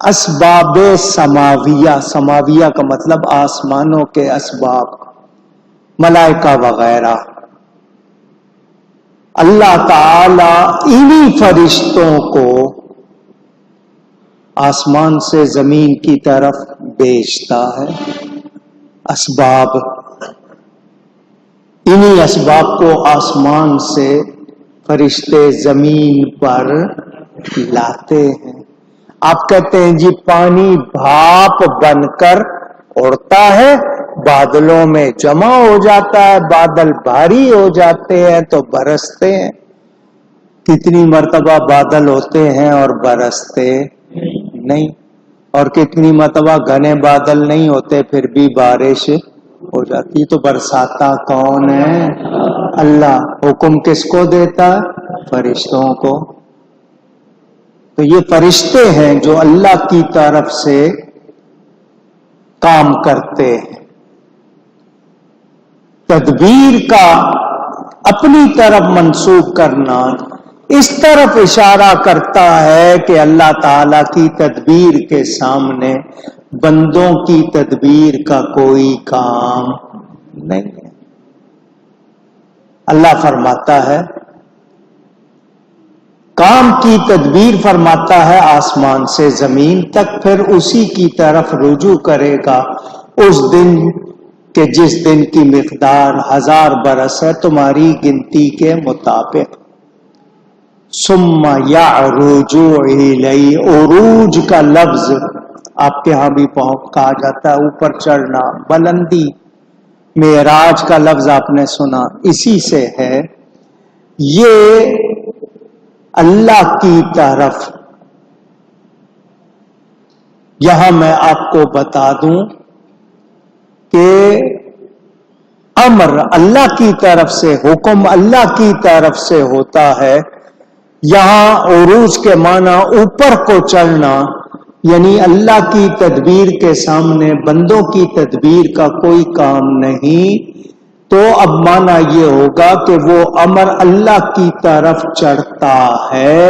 اسباب سماویہ، سماویہ کا مطلب آسمانوں کے اسباب، ملائکہ وغیرہ. اللہ تعالی انہی فرشتوں کو آسمان سے زمین کی طرف بھیجتا ہے. اسباب، انہی اسباب کو آسمان سے فرشتے زمین پر لاتے ہیں. آپ کہتے ہیں جی پانی بھاپ بن کر اڑتا ہے، بادلوں میں جمع ہو جاتا ہے، بادل بھاری ہو جاتے ہیں تو برستے ہیں. کتنی مرتبہ بادل ہوتے ہیں اور برستے نہیں، اور کتنی مرتبہ گھنے بادل نہیں ہوتے پھر بھی بارش ہو جاتی. تو برساتا کون ہے؟ اللہ. حکم کس کو دیتا ہے؟ فرشتوں کو. تو یہ فرشتے ہیں جو اللہ کی طرف سے کام کرتے ہیں. تدبیر کا اپنی طرف منسوب کرنا اس طرف اشارہ کرتا ہے کہ اللہ تعالی کی تدبیر کے سامنے بندوں کی تدبیر کا کوئی کام نہیں ہے. اللہ فرماتا ہے کام کی تدبیر فرماتا ہے آسمان سے زمین تک، پھر اسی کی طرف رجوع کرے گا اس دن کہ جس دن کی مقدار 1000 برس ہے تمہاری گنتی کے مطابق. ثم یعرج الی، عروج کا لفظ آپ کے ہاں بھی کہا جاتا ہے اوپر چڑھنا، بلندی. معراج کا لفظ آپ نے سنا، اسی سے ہے. یہ اللہ کی طرف. یہاں میں آپ کو بتا دوں کہ امر اللہ کی طرف سے، حکم اللہ کی طرف سے ہوتا ہے. یہاں عروج کے معنی اوپر کو چڑھنا، یعنی اللہ کی تدبیر کے سامنے بندوں کی تدبیر کا کوئی کام نہیں. تو اب معنی یہ ہوگا کہ وہ امر اللہ کی طرف چڑھتا ہے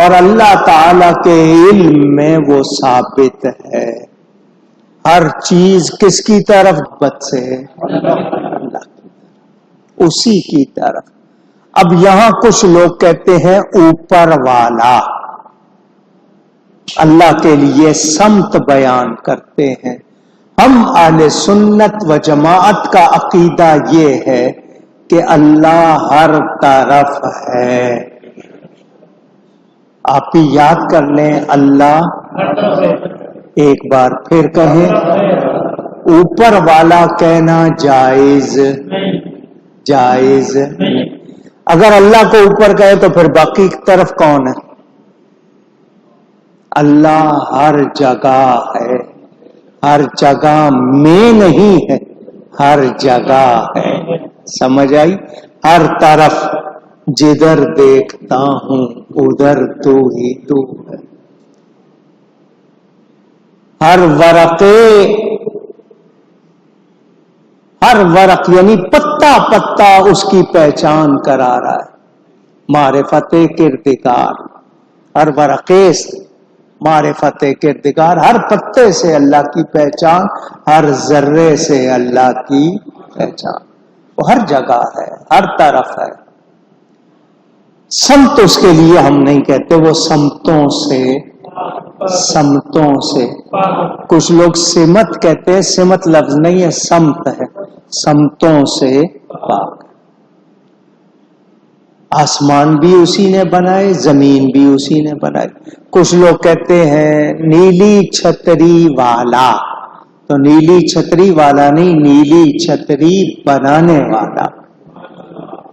اور اللہ تعالی کے علم میں وہ ثابت ہے. ہر چیز کس کی طرف بت سے؟ اللہ کی، اسی کی طرف. اب یہاں کچھ لوگ کہتے ہیں اوپر والا، اللہ کے لیے سمت بیان کرتے ہیں. ہم اہل سنت و جماعت کا عقیدہ یہ ہے کہ اللہ ہر طرف ہے. آپ ہی یاد کر لیں، اللہ ایک بار پھر کہیں. اوپر والا کہنا جائز جائز. اگر اللہ کو اوپر کہے تو پھر باقی طرف کون ہے؟ اللہ ہر جگہ ہے، ہر جگہ میں نہیں ہے، ہر جگہ ہے. سمجھ آئی؟ ہر طرف جدھر دیکھتا ہوں ادھر تو ہی تو ہے. ہر ورق یعنی پتا پتا اس کی پہچان کرا رہا ہے. معرفت کردگار، ہر ورقیس معرفت کردگار، ہر پتے سے اللہ کی پہچان، ہر ذرے سے اللہ کی پہچان. وہ ہر جگہ ہے، ہر طرف ہے. سمت اس کے لیے ہم نہیں کہتے، وہ سمتوں سے کچھ لوگ سمت کہتے ہیں. سمت لفظ نہیں ہے، سمت ہے. سمتوں سے پاک. آسمان بھی اسی نے بنائے، زمین بھی اسی نے بنائی. کچھ لوگ کہتے ہیں نیلی چھتری والا، تو نیلی چھتری والا نہیں، نیلی چھتری بنانے والا.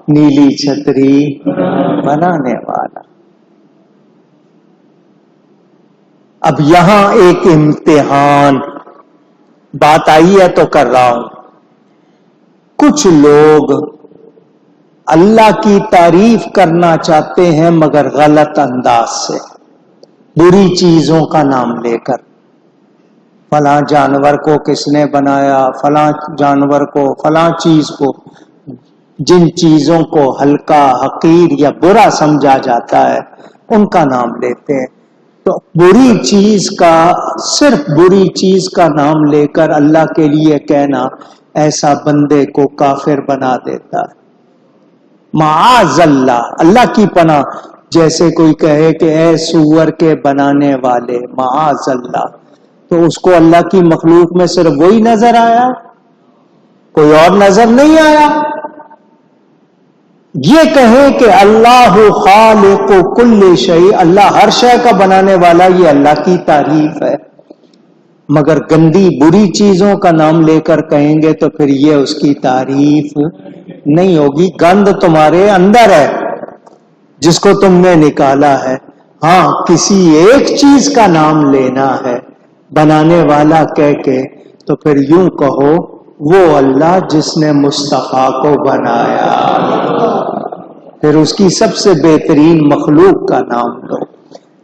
نیلی چھتری بنانے والا. اب یہاں ایک امتحان بات آئی ہے تو کر رہا ہوں. کچھ لوگ اللہ کی تعریف کرنا چاہتے ہیں مگر غلط انداز سے، بری چیزوں کا نام لے کر. فلاں جانور کو کس نے بنایا، فلاں جانور کو، فلاں چیز کو. جن چیزوں کو ہلکا، حقیر یا برا سمجھا جاتا ہے ان کا نام لیتے ہیں. تو بری چیز کا، صرف بری چیز کا نام لے کر اللہ کے لیے کہنا ایسا بندے کو کافر بنا دیتا ہے۔ معاذ اللہ، اللہ کی پناہ، جیسے کوئی کہے کہ اے سور کے بنانے والے، معاذ اللہ، تو اس کو اللہ کی مخلوق میں صرف وہی نظر آیا، کوئی اور نظر نہیں آیا۔ یہ کہے کہ اللہ خالق کل شیء، اللہ ہر شے کا بنانے والا، یہ اللہ کی تعریف ہے، مگر گندی بری چیزوں کا نام لے کر کہیں گے تو پھر یہ اس کی تعریف نہیں ہوگی۔ گند تمہارے اندر ہے جس کو تم نے نکالا ہے۔ ہاں کسی ایک چیز کا نام لینا ہے بنانے والا کہہ کے، تو پھر یوں کہو وہ اللہ جس نے مصطفیٰ کو بنایا، پھر اس کی سب سے بہترین مخلوق کا نام لو۔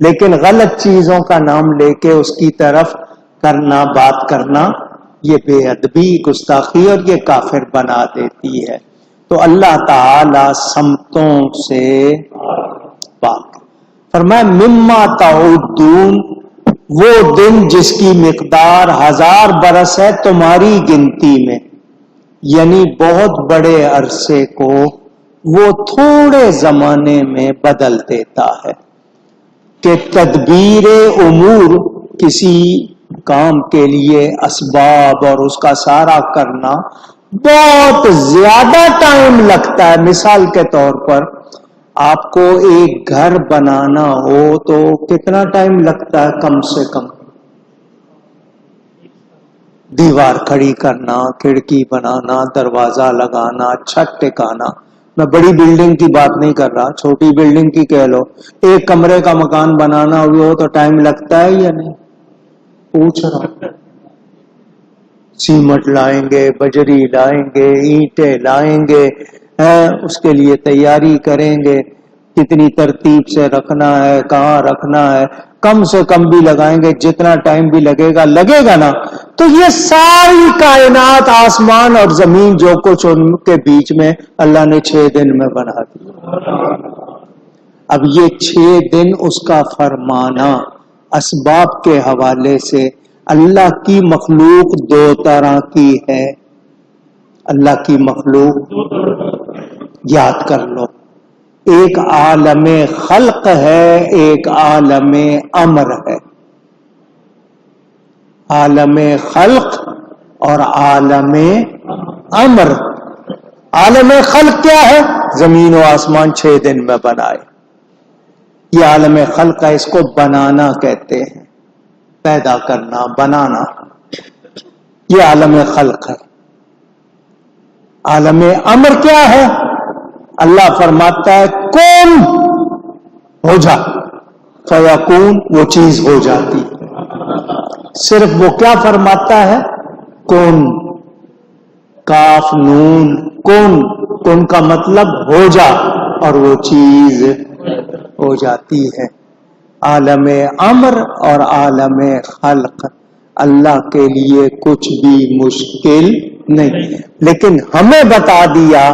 لیکن غلط چیزوں کا نام لے کے اس کی طرف کرنا، بات کرنا، یہ بے ادبی، گستاخی اور یہ کافر بنا دیتی ہے۔ تو اللہ تعالی سمتوں سے پاک۔ فرمایا مما تعدون، وہ دن جس کی مقدار 1000 برس ہے تمہاری گنتی میں، یعنی بہت بڑے عرصے کو وہ تھوڑے زمانے میں بدل دیتا ہے۔ کہ تدبیر امور، کسی کام کے لیے اسباب اور اس کا سارا کرنا بہت زیادہ ٹائم لگتا ہے۔ مثال کے طور پر آپ کو ایک گھر بنانا ہو تو کتنا ٹائم لگتا ہے؟ کم سے کم دیوار کھڑی کرنا، کھڑکی بنانا، دروازہ لگانا، چھت ٹکانا۔ میں بڑی بلڈنگ کی بات نہیں کر رہا، چھوٹی بلڈنگ کی کہہ لو، ایک کمرے کا مکان بنانا ہو تو ٹائم لگتا ہے یا نہیں؟ پوچھ رہا ہوں۔ سیمٹ لائیں گے، بجری لائیں گے، اینٹیں لائیں گے، اس کے لیے تیاری کریں گے، کتنی ترتیب سے رکھنا ہے، کہاں رکھنا ہے، کم سے کم بھی لگائیں گے، جتنا ٹائم بھی لگے گا نا۔ تو یہ ساری کائنات، آسمان اور زمین، جو کچھ ان کے بیچ میں اللہ نے 6 دن میں بنا دیا۔ اب یہ 6 دن اس کا فرمانا اسباب کے حوالے سے۔ اللہ کی مخلوق 2 طرح کی ہے، اللہ کی مخلوق یاد کر لو، ایک عالم خلق ہے، ایک عالم امر ہے۔ عالم خلق اور عالم امر۔ عالم خلق کیا ہے؟ زمین و آسمان 6 دن میں بنائے، یہ عالم خلق ہے، اس کو بنانا کہتے ہیں، پیدا کرنا، بنانا، یہ عالم خلق ہے۔ عالم امر کیا ہے؟ اللہ فرماتا ہے کون ہو جا، فیکون، وہ چیز ہو جاتی۔ صرف وہ کیا فرماتا ہے؟ کون، کاف نون، کون، کون کا مطلب ہو جا، اور وہ چیز ہو جاتی ہے۔ عالم امر اور عالم خلق، اللہ کے لیے کچھ بھی مشکل نہیں، لیکن ہمیں بتا دیا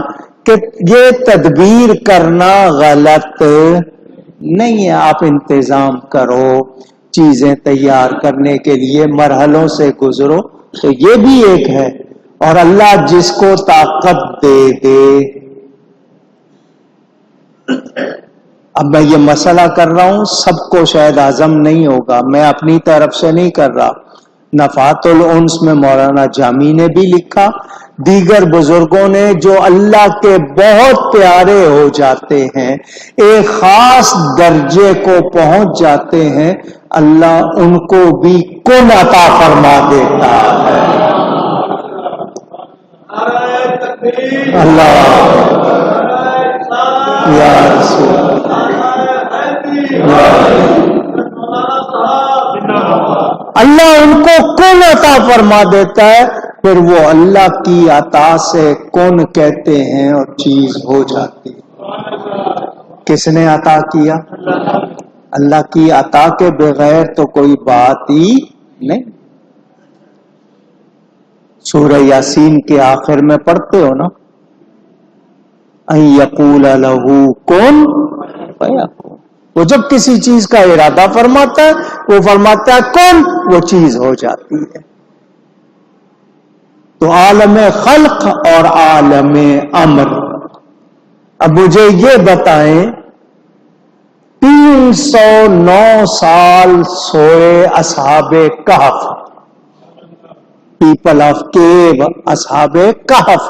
کہ یہ تدبیر کرنا غلط نہیں ہے۔ آپ انتظام کرو، چیزیں تیار کرنے کے لیے مرحلوں سے گزرو، تو یہ بھی ایک ہے۔ اور اللہ جس کو طاقت دے دے، اب میں یہ مسئلہ کر رہا ہوں، سب کو شاید ہضم نہیں ہوگا، میں اپنی طرف سے نہیں کر رہا۔ نفحات الانس میں مولانا جامی نے بھی لکھا، دیگر بزرگوں نے، جو اللہ کے بہت پیارے ہو جاتے ہیں، ایک خاص درجے کو پہنچ جاتے ہیں، اللہ ان کو بھی کن عطا فرما دیتا ہے۔ اللہ یا رسول اللہ ان کو کن عطا فرما دیتا ہے، پھر وہ اللہ کی عطا سے کن کہتے ہیں اور چیز ہو جاتی ہے۔ کس نے عطا کیا؟ اللہ کی عطا کے بغیر تو کوئی بات ہی نہیں۔ سورہ یاسین کے آخر میں پڑھتے ہو نا، ان یقول لہ کن فیکون، وہ جب کسی چیز کا ارادہ فرماتا ہے وہ فرماتا ہے کن، وہ چیز ہو جاتی ہے. تو عالم خلق اور عالم امر. اب مجھے یہ بتائیں 309 سال سوئے اصحاب کہف، پیپل آف کیو، اصحاب کہف،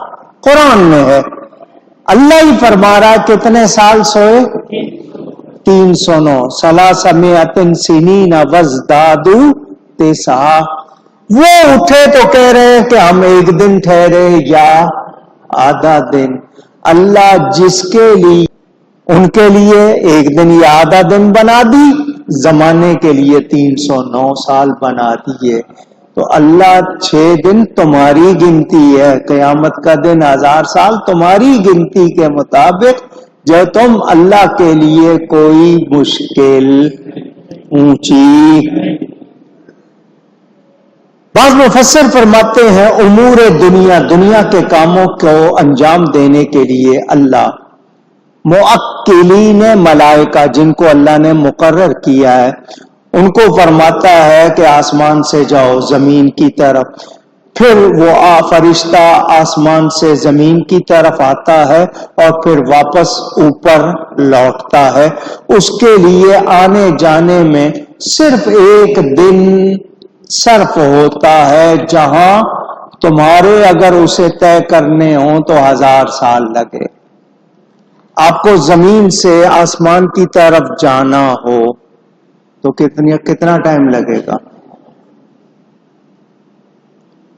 قرآن میں ہے. اللہ ہی فرما رہا کتنے سال سوئے؟ 309. 300 سنین وازدادوا 9. وہ اٹھے تو کہہ رہے ہیں کہ ہم ایک دن ٹھہرے یا آدھا دن. اللہ جس کے لیے ان کے لیے ایک دن یا آدھا دن بنا دی، زمانے کے لیے 309 سال بنا دیے. تو اللہ 6 دن تمہاری گنتی ہے، قیامت کا دن 1000 سال تمہاری گنتی کے مطابق، جو تم اللہ کے لیے کوئی مشکل اونچی. بعض مفسر فرماتے ہیں امور دنیا کے کاموں کو انجام دینے کے لیے اللہ موکلین ملائکہ، جن کو اللہ نے مقرر کیا ہے، ان کو فرماتا ہے کہ آسمان سے جاؤ زمین کی طرف، پھر وہ فرشتہ آسمان سے زمین کی طرف آتا ہے اور پھر واپس اوپر لوٹتا ہے. اس کے لیے آنے جانے میں صرف ایک دن صرف ہوتا ہے، جہاں تمہارے اگر اسے طے کرنے ہوں تو 1000 سال لگے. آپ کو زمین سے آسمان کی طرف جانا ہو تو کتنا ٹائم لگے گا؟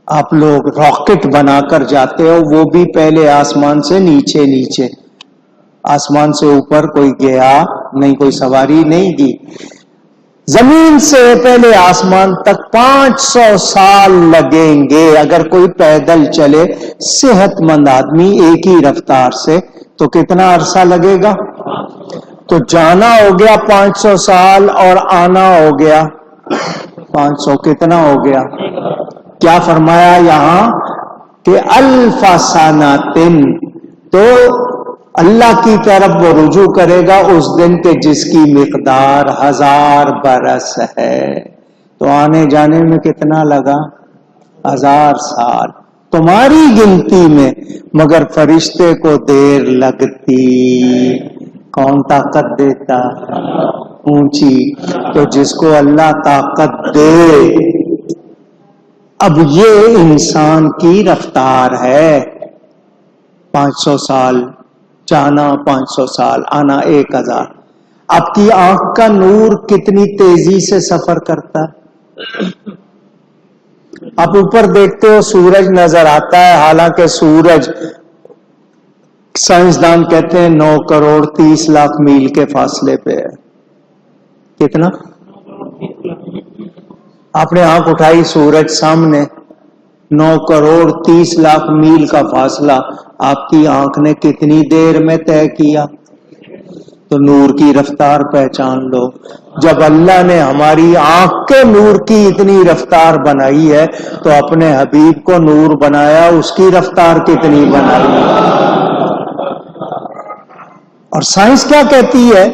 آپ لوگ راکٹ بنا کر جاتے ہو، وہ بھی پہلے آسمان سے نیچے، آسمان سے اوپر کوئی گیا نہیں، کوئی سواری نہیں کی. زمین سے پہلے آسمان تک 500 سال لگیں گے. اگر کوئی پیدل چلے صحت مند آدمی ایک ہی رفتار سے تو کتنا عرصہ لگے گا؟ تو جانا ہو گیا 500 سال اور آنا ہو گیا 500، کتنا ہو گیا؟ کیا فرمایا یہاں کہ الف سنتن، تو اللہ کی طرف وہ رجوع کرے گا اس دن کے جس کی مقدار 1000 برس ہے. تو آنے جانے میں کتنا لگا؟ 1000 سال تمہاری گنتی میں، مگر فرشتے کو دیر لگتی. کون طاقت دیتا؟ اونچی. تو جس کو اللہ طاقت دے، اب یہ انسان کی رفتار ہے. 500 سال جانا، 500 سال آنا، 1000. آپ کی آنکھ کا نور کتنی تیزی سے سفر کرتا ہے؟ آپ اوپر دیکھتے ہو سورج نظر آتا ہے، حالانکہ سورج سائنسدان کہتے ہیں 9 کروڑ 30 لاکھ میل کے فاصلے پہ ہے. کتنا؟ آپ نے آنکھ اٹھائی، سورج سامنے، 9 کروڑ 30 لاکھ میل کا فاصلہ آپ کی آنکھ نے کتنی دیر میں طے کیا؟ تو نور کی رفتار پہچان لو. جب اللہ نے ہماری آنکھ کے نور کی اتنی رفتار بنائی ہے تو اپنے حبیب کو نور بنایا، اس کی رفتار کتنی بنائی ہے. اور سائنس کیا کہتی ہے؟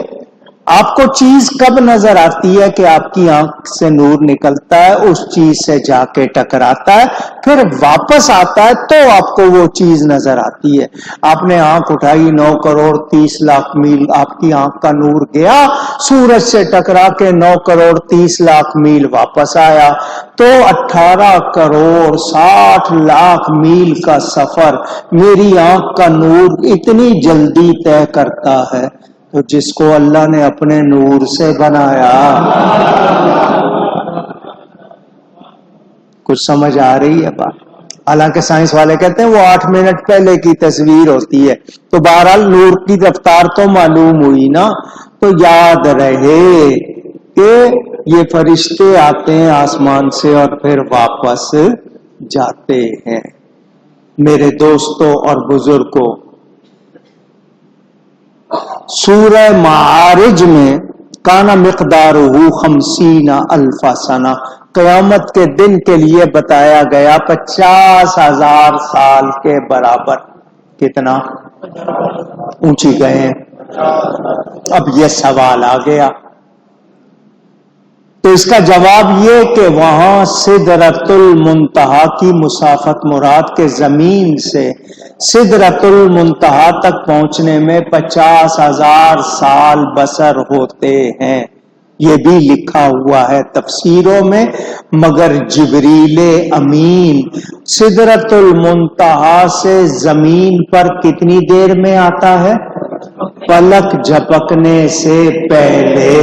آپ کو چیز کب نظر آتی ہے کہ آپ کی آنکھ سے نور نکلتا ہے، اس چیز سے جا کے ٹکراتا ہے، پھر واپس آتا ہے تو آپ کو وہ چیز نظر آتی ہے. آپ نے آنکھ اٹھائی، 9 کروڑ 30 لاکھ میل آپ کی آنکھ کا نور گیا، سورج سے ٹکرا کے 9 کروڑ 30 لاکھ میل واپس آیا، تو 18 کروڑ 60 لاکھ میل کا سفر میری آنکھ کا نور اتنی جلدی طے کرتا ہے. تو جس کو اللہ نے اپنے نور سے بنایا، کچھ سمجھ آ رہی ہے بات؟ حالانکہ سائنس والے کہتے ہیں وہ 8 منٹ پہلے کی تصویر ہوتی ہے. تو بہرحال نور کی رفتار تو معلوم ہوئی نا. تو یاد رہے کہ یہ فرشتے آتے ہیں آسمان سے اور پھر واپس جاتے ہیں. میرے دوستوں اور بزرگوں، سورہ معارج میں کانا مقدارہ 50,000 سنہ، قیامت کے دن کے لیے بتایا گیا 50,000 سال کے برابر. کتنا اونچی گئے ہیں؟ اب یہ سوال آ گیا، تو اس کا جواب یہ کہ وہاں سدرۃ المنتہا کی مسافت مراد کے زمین سے سدرۃ المنتہا تک پہنچنے میں 50,000 سال بسر ہوتے ہیں، یہ بھی لکھا ہوا ہے تفسیروں میں۔ مگر جبریل امین سدرۃ المنتہا سے زمین پر کتنی دیر میں آتا ہے؟ پلک جھپکنے سے پہلے۔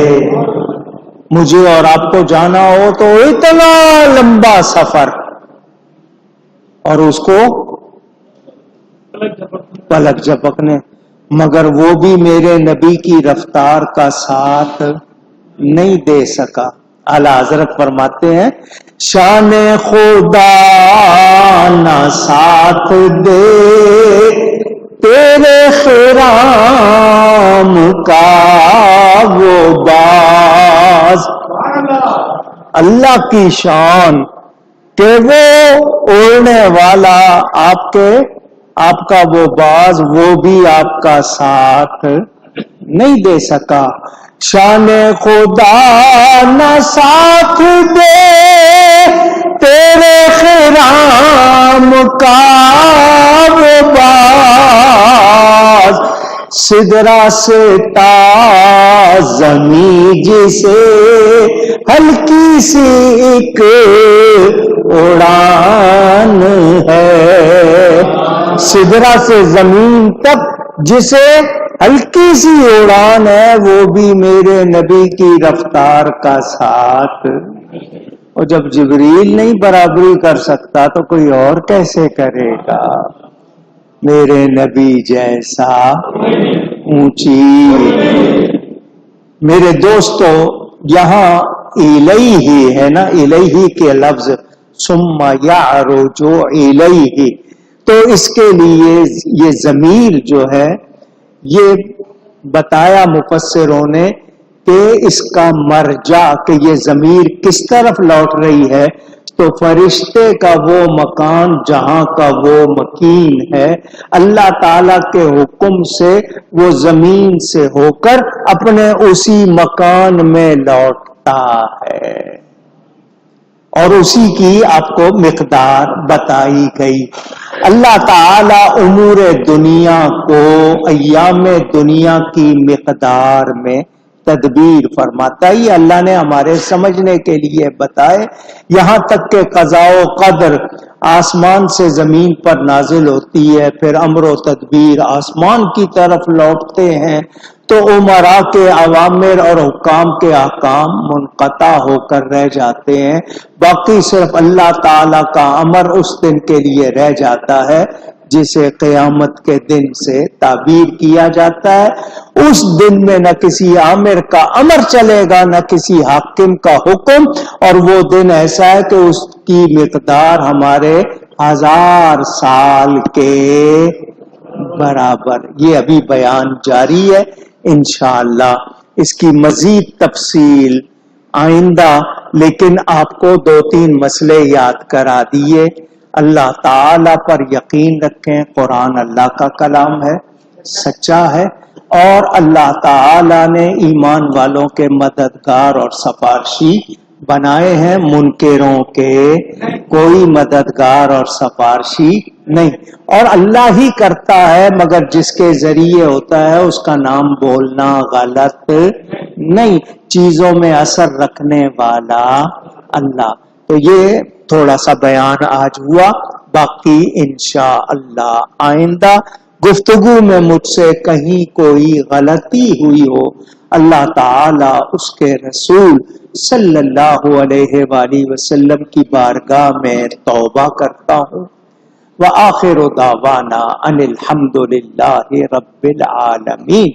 مجھے اور آپ کو جانا ہو تو اتنا لمبا سفر، اور اس کو پلک جھپکنے، مگر وہ بھی میرے نبی کی رفتار کا ساتھ نہیں دے سکا۔ اعلیٰ حضرت فرماتے ہیں شان خدا نہ ساتھ دے تیرے خرام کا وہ باز، اللہ کی شان کہ وہ اڑنے والا آپ کا وہ باز، وہ بھی آپ کا ساتھ نہیں دے سکا۔ شان خدا نہ ساتھ دے تیرے خرام کا وہ باز، سدرا سے تا زمین جسے ہلکی سی ایک اڑان ہے، سدرا سے زمین تک جسے ہلکی سی اڑان ہے، وہ بھی میرے نبی کی رفتار کا ساتھ۔ اور جب جبریل نہیں برابری کر سکتا تو کوئی اور کیسے کرے گا؟ میرے نبی جیسا اونچی۔ میرے دوستو، یہاں الیہ ہے نا، الیہ کے لفظ ثم یعرج الیہ، تو اس کے لیے یہ ضمیر جو ہے یہ بتایا مفسروں نے کہ اس کا مرجع، کہ یہ ضمیر کس طرف لوٹ رہی ہے، تو فرشتے کا وہ مکان جہاں کا وہ مکین ہے، اللہ تعالی کے حکم سے وہ زمین سے ہو کر اپنے اسی مکان میں لوٹتا ہے، اور اسی کی آپ کو مقدار بتائی گئی۔ اللہ تعالی امور دنیا کو ایام دنیا کی مقدار میں تدبیر فرماتا ہی اللہ نے ہمارے سمجھنے کے لیے بتائے، یہاں تک کہ قضاء و قدر آسمان سے زمین پر نازل ہوتی ہے، پھر امر و تدبیر آسمان کی طرف لوٹتے ہیں، تو عمراء کے اوامر اور حکام کے احکام منقطع ہو کر رہ جاتے ہیں، باقی صرف اللہ تعالی کا امر اس دن کے لیے رہ جاتا ہے جسے قیامت کے دن سے تعبیر کیا جاتا ہے۔ اس دن میں نہ کسی آمر کا امر چلے گا، نہ کسی حاکم کا حکم، اور وہ دن ایسا ہے کہ اس کی مقدار ہمارے 1000 سال کے برابر۔ یہ ابھی بیان جاری ہے، انشاءاللہ اس کی مزید تفصیل آئندہ، لیکن آپ کو 2-3 مسئلے یاد کرا دیے۔ اللہ تعالی پر یقین رکھیں، قرآن اللہ کا کلام ہے، سچا ہے، اور اللہ تعالی نے ایمان والوں کے مددگار اور سفارشی بنائے ہیں، منکروں کے کوئی مددگار اور سفارشی نہیں، اور اللہ ہی کرتا ہے، مگر جس کے ذریعے ہوتا ہے اس کا نام بولنا غلط نہیں، چیزوں میں اثر رکھنے والا اللہ۔ تو یہ تھوڑا سا بیان آج ہوا، باقی انشاءاللہ آئندہ گفتگو میں مجھ سے کہیں کوئی غلطی ہوئی ہو، اللہ تعالی اس کے رسول صلی اللہ علیہ وآلہ وسلم کی بارگاہ میں توبہ کرتا ہوں۔ وآخر دعوانا ان الحمد للہ رب العالمین۔